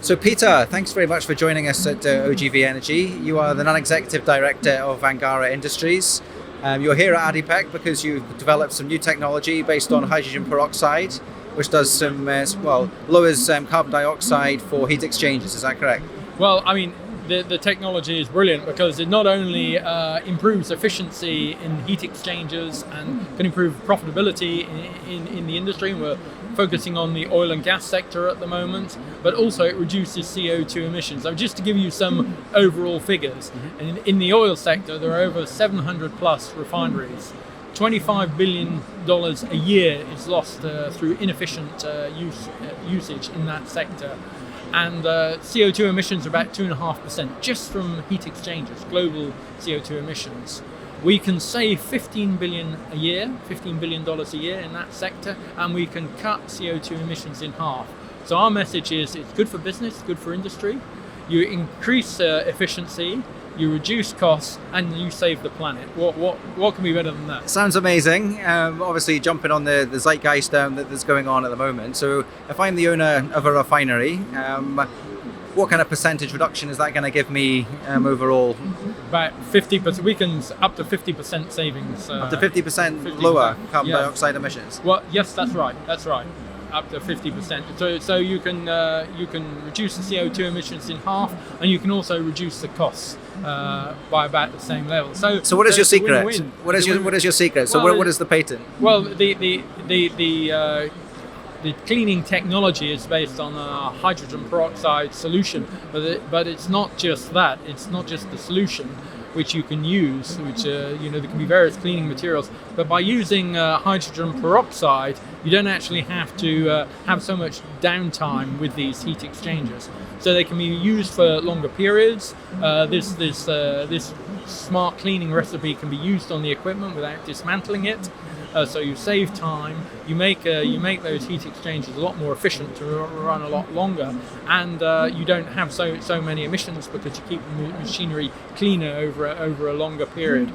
So Peter, thanks very much for joining us at OGV Energy. You are the non-executive director of ANGARA Industries. You're here at ADIPEC because you've developed some new technology based on hydrogen peroxide, which does some, lowers carbon dioxide for heat exchangers. Is that correct? Well, I mean, the technology is brilliant because it not only improves efficiency in heat exchangers and can improve profitability in the industry. We're focusing on the oil and gas sector at the moment, but also it reduces CO2 emissions. So just to give you some overall figures, in the oil sector, there are over 700 plus refineries. $25 billion a year is lost through inefficient usage in that sector. And CO2 emissions are about 2.5% just from heat exchangers, global CO2 emissions. We can save $15 billion a year in that sector, and we can cut CO2 emissions in half. So our message is it's good for business, good for industry. You increase efficiency, you reduce costs, and you save the planet. What can be better than that? Sounds amazing. Obviously jumping on the zeitgeist that's going on at the moment. So if I'm the owner of a refinery, what kind of percentage reduction is that going to give me overall? About 50%. We can up to 50% savings. Up to 50% lower carbon dioxide emissions. Well, yes, that's right. Up to 50%. So you can reduce the CO2 emissions in half, and you can also reduce the costs by about the same level. So what is your secret? Win-win. What is your secret? So what is the patent? Well, the cleaning technology is based on a hydrogen peroxide solution, but it's not just that. It's not just the solution which you can use, which there can be various cleaning materials. But by using hydrogen peroxide, you don't actually have to have so much downtime with these heat exchangers. So they can be used for longer periods. This smart cleaning recipe can be used on the equipment without dismantling it. So you save time, you make those heat exchangers a lot more efficient to run a lot longer, and you don't have so many emissions because you keep the machinery cleaner over a longer period.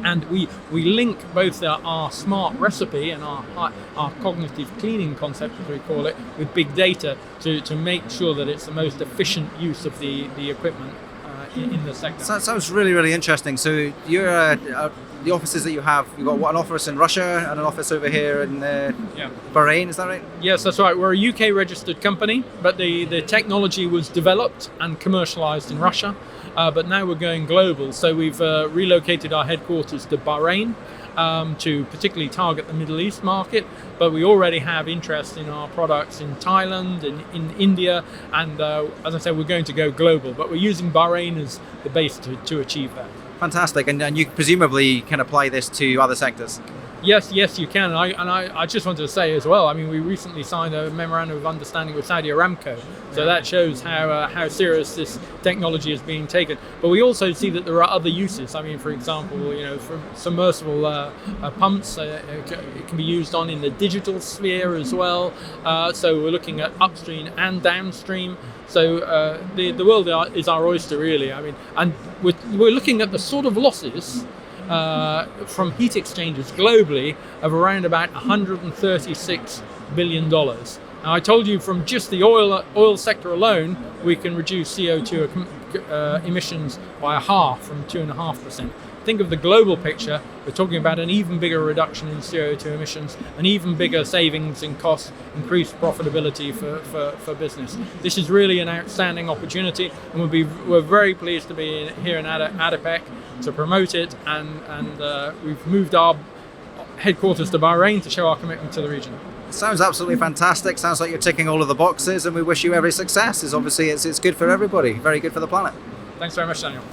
And we link both our smart recipe and our cognitive cleaning concept, as we call it, with big data to make sure that it's the most efficient use of the equipment in the sector. So that sounds really, really interesting. So you're the offices that you've got an office in Russia and an office over here in Bahrain, is that right? Yes, that's right. We're a UK registered company, but the technology was developed and commercialized in Russia, but now we're going global. So we've relocated our headquarters to Bahrain to particularly target the Middle East market, but we already have interest in our products in Thailand and in India, and as I said, we're going to go global, but we're using Bahrain as the base to achieve that. Fantastic, and you presumably can apply this to other sectors? Yes, you can. I just wanted to say as well, I mean, we recently signed a memorandum of understanding with Saudi Aramco, so that shows how serious this technology is being taken. But we also see that there are other uses. I mean, for example, from submersible pumps, it can be used in the digital sphere as well. So we're looking at upstream and downstream. So the world is our oyster, really. I mean, and we're looking at the sort of losses from heat exchangers globally of around about $136 billion. Now, I told you from just the oil sector alone, we can reduce CO2 emissions by a half, from 2.5%. Think of the global picture, we're talking about an even bigger reduction in CO2 emissions, an even bigger savings in costs, increased profitability for business. This is really an outstanding opportunity, and we're very pleased to be here in ADIPEC to promote it, and we've moved our headquarters to Bahrain to show our commitment to the region. Sounds absolutely fantastic. Sounds like you're ticking all of the boxes, and we wish you every success. Obviously it's good for everybody, very good for the planet. Thanks very much, Daniel.